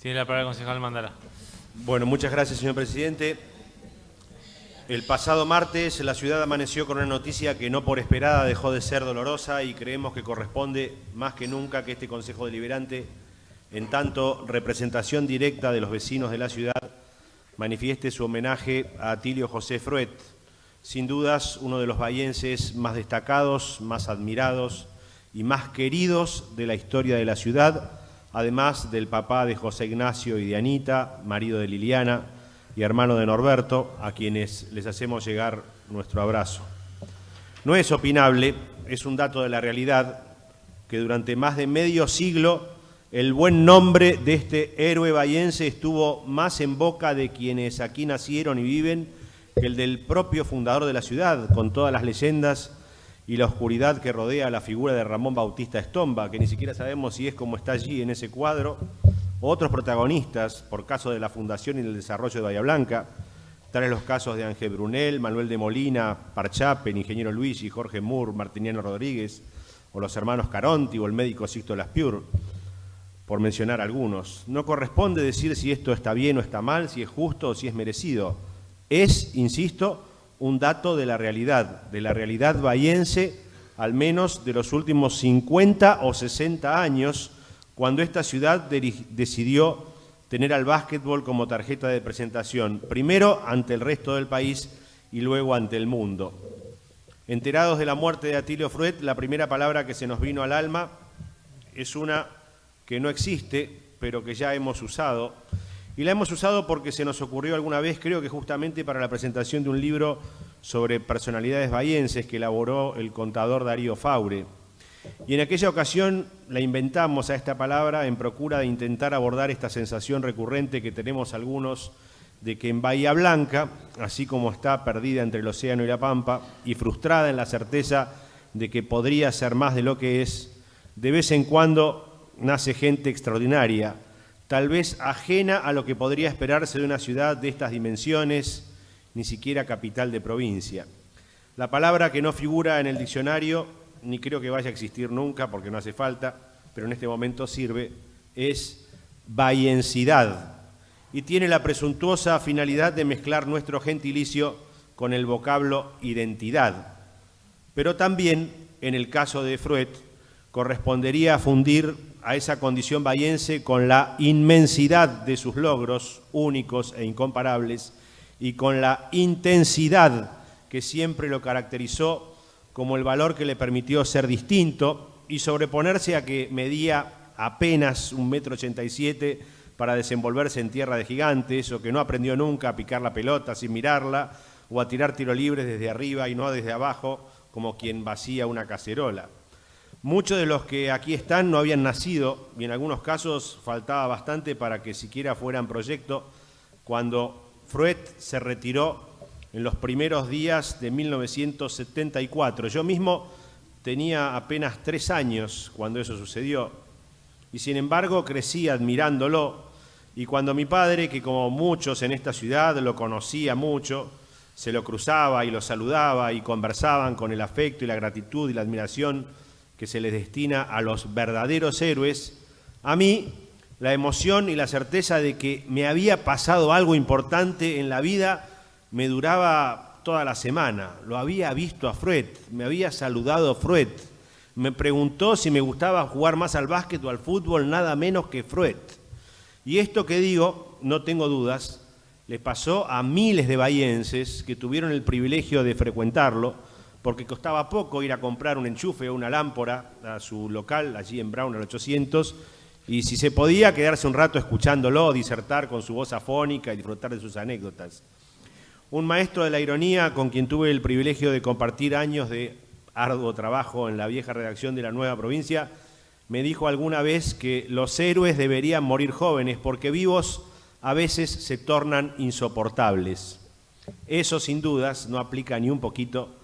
Tiene la palabra el concejal Mandara. Bueno, muchas gracias, señor presidente. El pasado martes la ciudad amaneció con una noticia que no por esperada dejó de ser dolorosa y creemos que corresponde más que nunca que este Consejo Deliberante, en tanto representación directa de los vecinos de la ciudad, manifieste su homenaje a Atilio José Fruet, sin dudas uno de los bahienses más destacados, más admirados y más queridos de la historia de la ciudad, además del papá de José Ignacio y de Anita, marido de Liliana y hermano de Norberto, a quienes les hacemos llegar nuestro abrazo. No es opinable, es un dato de la realidad, que durante más de medio siglo el buen nombre de este héroe bahiense estuvo más en boca de quienes aquí nacieron y viven que el del propio fundador de la ciudad, con todas las leyendas y la oscuridad que rodea la figura de Ramón Bautista Estomba, que ni siquiera sabemos si es como está allí en ese cuadro, o otros protagonistas, por caso de la fundación y del desarrollo de Bahía Blanca, tales los casos de Ángel Brunel, Manuel de Molina, Parchape, el ingeniero Luigi, Jorge Moore, Martiniano Rodríguez, o los hermanos Caronti, o el médico Sixto Laspiur, por mencionar algunos. No corresponde decir si esto está bien o está mal, si es justo o si es merecido. Es, insisto, un dato de la realidad bahiense, al menos de los últimos 50 o 60 años, cuando esta ciudad decidió tener al básquetbol como tarjeta de presentación, primero ante el resto del país y luego ante el mundo. Enterados de la muerte de Atilio Fruet, la primera palabra que se nos vino al alma es una que no existe, pero que ya hemos usado, y la hemos usado porque se nos ocurrió alguna vez, creo que justamente para la presentación de un libro sobre personalidades bahienses que elaboró el contador Darío Faure. Y en aquella ocasión la inventamos a esta palabra en procura de intentar abordar esta sensación recurrente que tenemos algunos de que en Bahía Blanca, así como está perdida entre el océano y la pampa y frustrada en la certeza de que podría ser más de lo que es, de vez en cuando nace gente extraordinaria, tal vez ajena a lo que podría esperarse de una ciudad de estas dimensiones, ni siquiera capital de provincia. La palabra que no figura en el diccionario, ni creo que vaya a existir nunca porque no hace falta, pero en este momento sirve, es bahiensidad, y tiene la presuntuosa finalidad de mezclar nuestro gentilicio con el vocablo identidad. Pero también, en el caso de Fruet, correspondería fundir a esa condición bahiense con la inmensidad de sus logros únicos e incomparables y con la intensidad que siempre lo caracterizó como el valor que le permitió ser distinto y sobreponerse a que medía apenas 1,87 m para desenvolverse en tierra de gigantes, o que no aprendió nunca a picar la pelota sin mirarla, o a tirar tiro libres desde arriba y no desde abajo, como quien vacía una cacerola. Muchos de los que aquí están no habían nacido, y en algunos casos faltaba bastante para que siquiera fueran proyecto, cuando Fruet se retiró en los primeros días de 1974. Yo mismo tenía apenas 3 años cuando eso sucedió, y sin embargo crecí admirándolo, y cuando mi padre, que como muchos en esta ciudad lo conocía mucho, se lo cruzaba y lo saludaba y conversaban con el afecto y la gratitud y la admiración que se les destina a los verdaderos héroes, a mí la emoción y la certeza de que me había pasado algo importante en la vida me duraba toda la semana. Lo había visto a Fruet, me había saludado a Fruet, me preguntó si me gustaba jugar más al básquet o al fútbol, nada menos que Fruet. Y esto que digo, no tengo dudas, le pasó a miles de bahienses que tuvieron el privilegio de frecuentarlo, porque costaba poco ir a comprar un enchufe o una lámpara a su local, allí en Brown al 800, y si se podía, quedarse un rato escuchándolo, disertar con su voz afónica y disfrutar de sus anécdotas. Un maestro de la ironía con quien tuve el privilegio de compartir años de arduo trabajo en la vieja redacción de La Nueva Provincia, me dijo alguna vez que los héroes deberían morir jóvenes porque vivos a veces se tornan insoportables. Eso sin dudas no aplica ni un poquito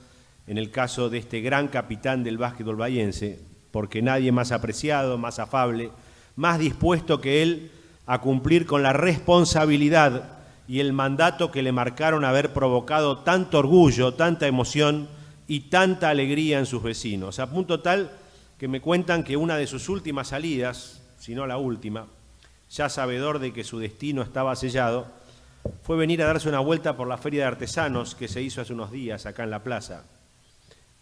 en el caso de este gran capitán del básquetbol bahiense, porque nadie más apreciado, más afable, más dispuesto que él a cumplir con la responsabilidad y el mandato que le marcaron haber provocado tanto orgullo, tanta emoción y tanta alegría en sus vecinos, a punto tal que me cuentan que una de sus últimas salidas, si no la última, ya sabedor de que su destino estaba sellado, fue venir a darse una vuelta por la feria de artesanos que se hizo hace unos días acá en la plaza.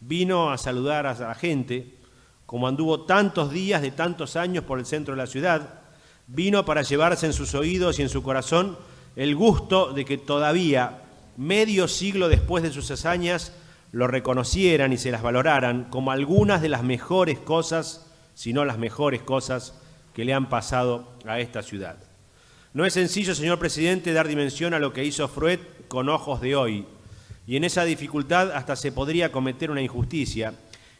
Vino a saludar a la gente, como anduvo tantos días de tantos años por el centro de la ciudad. Vino para llevarse en sus oídos y en su corazón el gusto de que todavía, medio siglo después de sus hazañas, lo reconocieran y se las valoraran como algunas de las mejores cosas, si no las mejores cosas, que le han pasado a esta ciudad. No es sencillo, señor presidente, dar dimensión a lo que hizo Fruet con ojos de hoy, y en esa dificultad hasta se podría cometer una injusticia,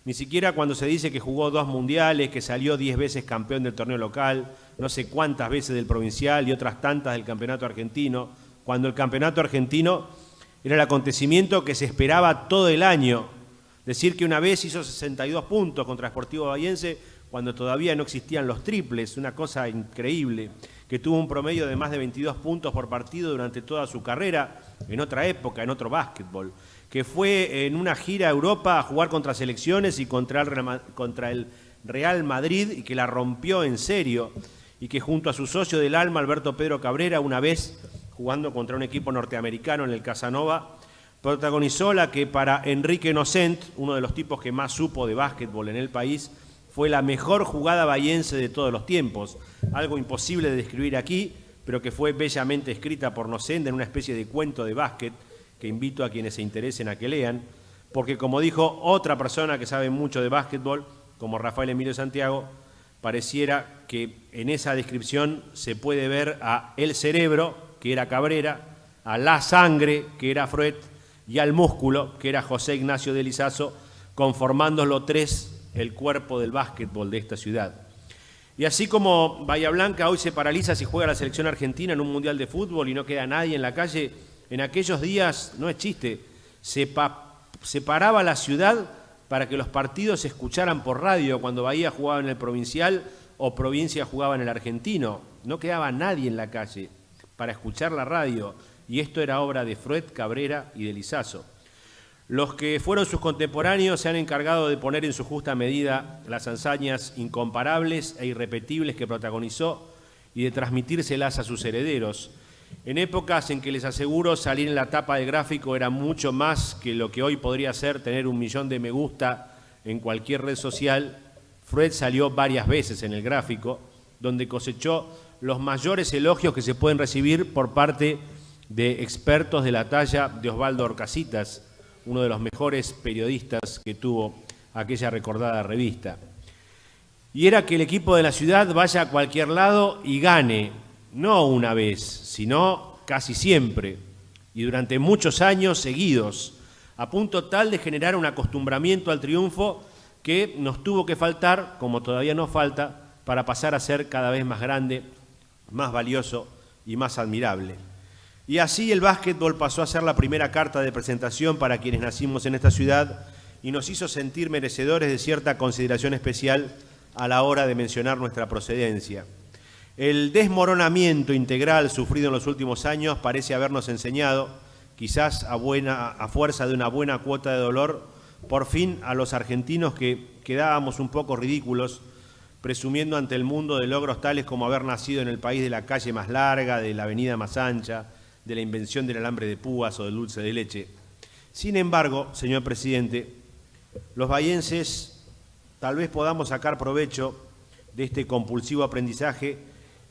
ni siquiera cuando se dice que jugó 2 mundiales, que salió 10 veces campeón del torneo local, no sé cuántas veces del provincial y otras tantas del campeonato argentino, cuando el campeonato argentino era el acontecimiento que se esperaba todo el año. Decir que una vez hizo 62 puntos contra Sportivo Bahiense cuando todavía no existían los triples, una cosa increíble, que tuvo un promedio de más de 22 puntos por partido durante toda su carrera, en otra época, en otro básquetbol, que fue en una gira a Europa a jugar contra selecciones y contra el Real Madrid, y que la rompió en serio, y que junto a su socio del alma, Alberto Pedro Cabrera, una vez jugando contra un equipo norteamericano en el Casanova, protagonizó la que para Enrique Nocent, uno de los tipos que más supo de básquetbol en el país, fue la mejor jugada bahiense de todos los tiempos, algo imposible de describir aquí, pero que fue bellamente escrita por Nocent en una especie de cuento de básquet, que invito a quienes se interesen a que lean, porque como dijo otra persona que sabe mucho de básquetbol, como Rafael Emilio Santiago, pareciera que en esa descripción se puede ver a el cerebro, que era Cabrera, a la sangre, que era Fruet, y al músculo, que era José Ignacio de Lizaso, conformando los tres el cuerpo del básquetbol de esta ciudad. Y así como Bahía Blanca hoy se paraliza si juega la selección argentina en un mundial de fútbol y no queda nadie en la calle, en aquellos días, no es chiste, se paraba la ciudad para que los partidos se escucharan por radio cuando Bahía jugaba en el provincial o Provincia jugaba en el argentino. No quedaba nadie en la calle para escuchar la radio, y esto era obra de Fruet, Cabrera y de Lizaso. Los que fueron sus contemporáneos se han encargado de poner en su justa medida las hazañas incomparables e irrepetibles que protagonizó y de transmitírselas a sus herederos. En épocas en que, les aseguro, salir en la tapa del gráfico era mucho más que lo que hoy podría ser tener 1 millón de me gusta en cualquier red social, Fruet salió varias veces en el gráfico, donde cosechó los mayores elogios que se pueden recibir por parte de expertos de la talla de Osvaldo Orcasitas, uno de los mejores periodistas que tuvo aquella recordada revista. Y era que el equipo de la ciudad vaya a cualquier lado y gane, no una vez, sino casi siempre, y durante muchos años seguidos, a punto tal de generar un acostumbramiento al triunfo que nos tuvo que faltar, como todavía nos falta, para pasar a ser cada vez más grande, más valioso y más admirable. Y así el básquetbol pasó a ser la primera carta de presentación para quienes nacimos en esta ciudad y nos hizo sentir merecedores de cierta consideración especial a la hora de mencionar nuestra procedencia. El desmoronamiento integral sufrido en los últimos años parece habernos enseñado, quizás a fuerza de una buena cuota de dolor, por fin a los argentinos que quedábamos un poco ridículos, presumiendo ante el mundo de logros tales como haber nacido en el país de la calle más larga, de la avenida más ancha, de la invención del alambre de púas o del dulce de leche. Sin embargo, señor presidente, los bahienses tal vez podamos sacar provecho de este compulsivo aprendizaje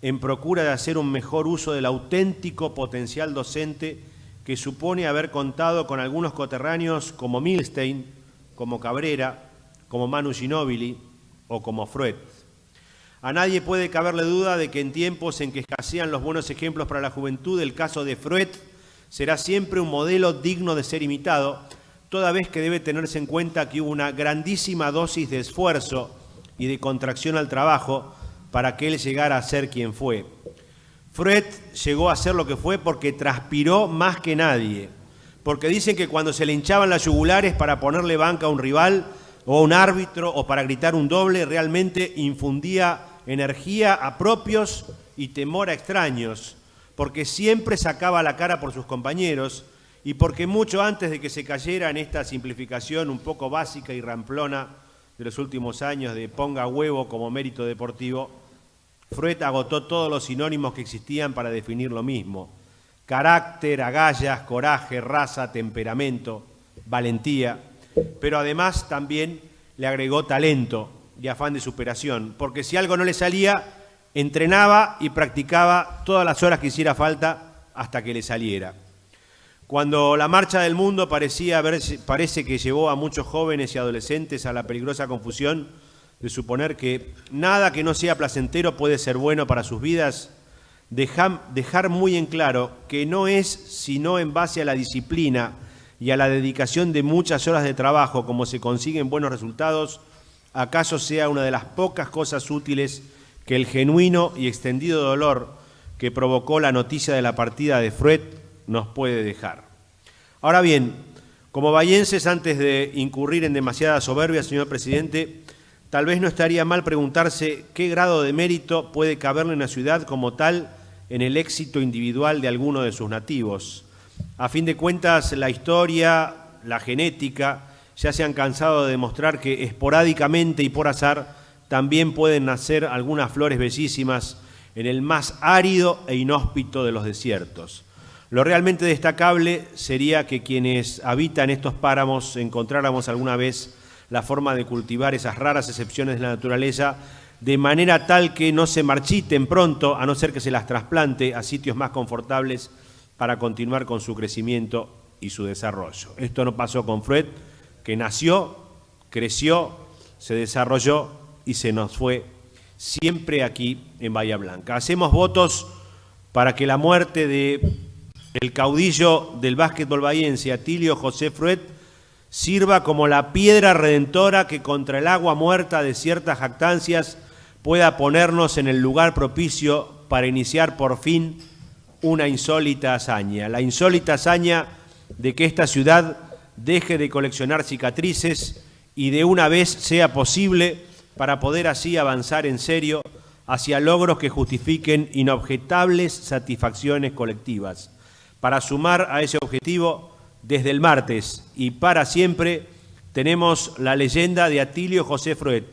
en procura de hacer un mejor uso del auténtico potencial docente que supone haber contado con algunos coterráneos como Milstein, como Cabrera, como Manu Ginóbili o como Fruet. A nadie puede caberle duda de que en tiempos en que escasean los buenos ejemplos para la juventud, el caso de Fruet será siempre un modelo digno de ser imitado, toda vez que debe tenerse en cuenta que hubo una grandísima dosis de esfuerzo y de contracción al trabajo para que él llegara a ser quien fue. Fruet llegó a ser lo que fue porque transpiró más que nadie, porque dicen que cuando se le hinchaban las yugulares para ponerle banca a un rival o a un árbitro o para gritar un doble, realmente infundía energía a propios y temor a extraños, porque siempre sacaba la cara por sus compañeros y porque mucho antes de que se cayera en esta simplificación un poco básica y ramplona de los últimos años de ponga huevo como mérito deportivo, Freud agotó todos los sinónimos que existían para definir lo mismo: carácter, agallas, coraje, raza, temperamento, valentía, pero además también le agregó talento y afán de superación, porque si algo no le salía, entrenaba y practicaba todas las horas que hiciera falta hasta que le saliera. Cuando la marcha del mundo parece que llevó a muchos jóvenes y adolescentes a la peligrosa confusión de suponer que nada que no sea placentero puede ser bueno para sus vidas, dejar muy en claro que no es sino en base a la disciplina y a la dedicación de muchas horas de trabajo como se consiguen buenos resultados, acaso sea una de las pocas cosas útiles que el genuino y extendido dolor que provocó la noticia de la partida de Freud nos puede dejar. Ahora bien, como bahienses, antes de incurrir en demasiada soberbia, señor presidente, tal vez no estaría mal preguntarse qué grado de mérito puede caberle en una ciudad como tal en el éxito individual de alguno de sus nativos. A fin de cuentas, la historia, la genética, ya se han cansado de demostrar que esporádicamente y por azar también pueden nacer algunas flores bellísimas en el más árido e inhóspito de los desiertos. Lo realmente destacable sería que quienes habitan estos páramos encontráramos alguna vez la forma de cultivar esas raras excepciones de la naturaleza de manera tal que no se marchiten pronto, a no ser que se las trasplante a sitios más confortables para continuar con su crecimiento y su desarrollo. Esto no pasó con Freud, que nació, creció, se desarrolló y se nos fue siempre aquí en Bahía Blanca. Hacemos votos para que la muerte del caudillo del básquetbol bahiense, Atilio José Freud, sirva como la piedra redentora que contra el agua muerta de ciertas jactancias pueda ponernos en el lugar propicio para iniciar por fin una insólita hazaña. La insólita hazaña de que esta ciudad deje de coleccionar cicatrices y de una vez sea posible para poder así avanzar en serio hacia logros que justifiquen inobjetables satisfacciones colectivas. Para sumar a ese objetivo, desde el martes y para siempre, tenemos la leyenda de Atilio José Freud,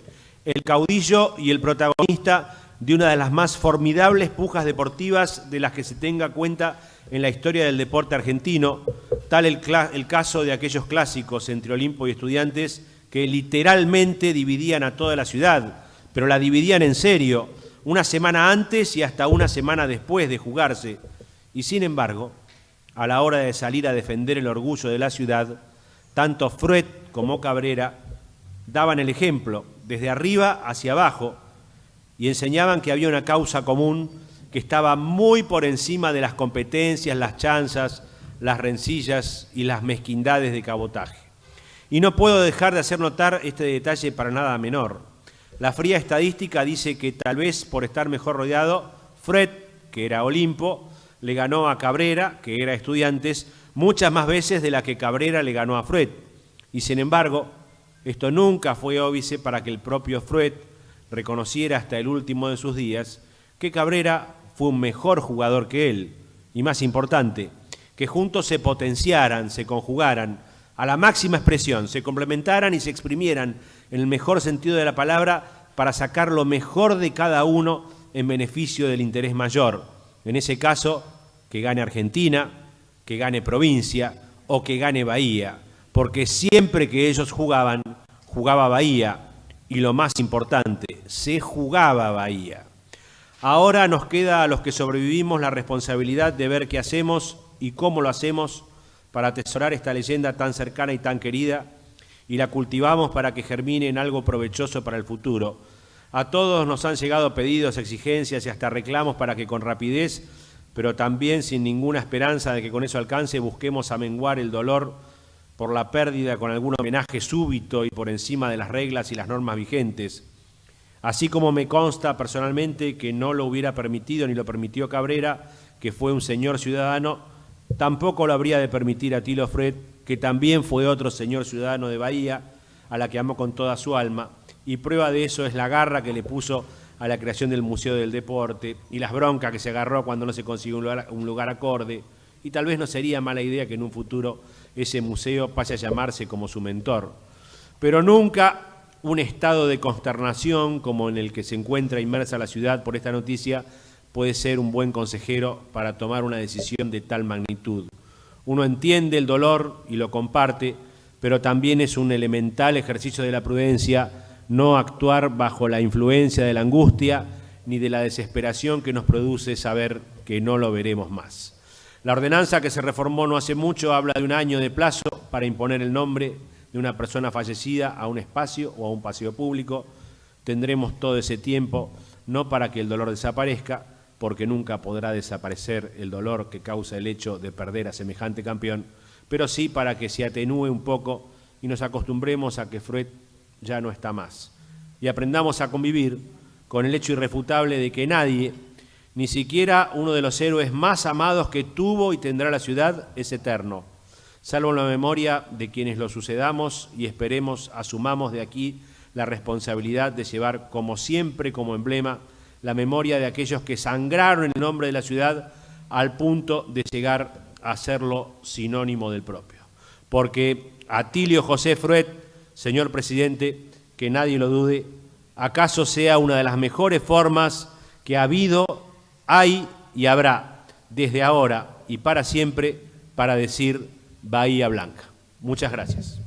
el caudillo y el protagonista de una de las más formidables pujas deportivas de las que se tenga cuenta en la historia del deporte argentino, tal el caso de aquellos clásicos entre Olimpo y Estudiantes que literalmente dividían a toda la ciudad, pero la dividían en serio, una semana antes y hasta una semana después de jugarse. Y sin embargo, a la hora de salir a defender el orgullo de la ciudad, tanto Freud como Cabrera daban el ejemplo desde arriba hacia abajo y enseñaban que había una causa común que estaba muy por encima de las competencias, las chanzas, las rencillas y las mezquindades de cabotaje. Y no puedo dejar de hacer notar este detalle para nada menor. La fría estadística dice que tal vez por estar mejor rodeado, Freud, que era Olimpo, le ganó a Cabrera, que era Estudiantes, muchas más veces de la que Cabrera le ganó a Freud. Y sin embargo, esto nunca fue óbice para que el propio Freud reconociera hasta el último de sus días que Cabrera fue un mejor jugador que él. Y más importante, que juntos se potenciaran, se conjugaran a la máxima expresión, se complementaran y se exprimieran en el mejor sentido de la palabra para sacar lo mejor de cada uno en beneficio del interés mayor. En ese caso, que gane Argentina, que gane provincia o que gane Bahía, porque siempre que ellos jugaban, jugaba Bahía y lo más importante, se jugaba Bahía. Ahora nos queda a los que sobrevivimos la responsabilidad de ver qué hacemos y cómo lo hacemos para atesorar esta leyenda tan cercana y tan querida y la cultivamos para que germine en algo provechoso para el futuro. A todos nos han llegado pedidos, exigencias y hasta reclamos para que con rapidez, pero también sin ninguna esperanza de que con eso alcance, busquemos amenguar el dolor por la pérdida con algún homenaje súbito y por encima de las reglas y las normas vigentes. Así como me consta personalmente que no lo hubiera permitido ni lo permitió Cabrera, que fue un señor ciudadano, tampoco lo habría de permitir Atilio Freud, que también fue otro señor ciudadano de Bahía, a la que amó con toda su alma, y prueba de eso es la garra que le puso a la creación del Museo del Deporte y las broncas que se agarró cuando no se consiguió un lugar acorde, y tal vez no sería mala idea que en un futuro ese museo pase a llamarse como su mentor. Pero nunca un estado de consternación como en el que se encuentra inmersa la ciudad por esta noticia puede ser un buen consejero para tomar una decisión de tal magnitud. Uno entiende el dolor y lo comparte, pero también es un elemental ejercicio de la prudencia no actuar bajo la influencia de la angustia ni de la desesperación que nos produce saber que no lo veremos más. La ordenanza que se reformó no hace mucho habla de un año de plazo para imponer el nombre de una persona fallecida a un espacio o a un paseo público. Tendremos todo ese tiempo, no para que el dolor desaparezca, porque nunca podrá desaparecer el dolor que causa el hecho de perder a semejante campeón, pero sí para que se atenúe un poco y nos acostumbremos a que Fruet ya no está más. Y aprendamos a convivir con el hecho irrefutable de que nadie, ni siquiera uno de los héroes más amados que tuvo y tendrá la ciudad, es eterno, salvo en la memoria de quienes lo sucedamos y esperemos asumamos de aquí la responsabilidad de llevar como siempre como emblema la memoria de aquellos que sangraron en el nombre de la ciudad al punto de llegar a hacerlo sinónimo del propio. Porque Atilio José Fruet, señor presidente, que nadie lo dude, acaso sea una de las mejores formas que ha habido, hay y habrá desde ahora y para siempre para decir Bahía Blanca. Muchas gracias.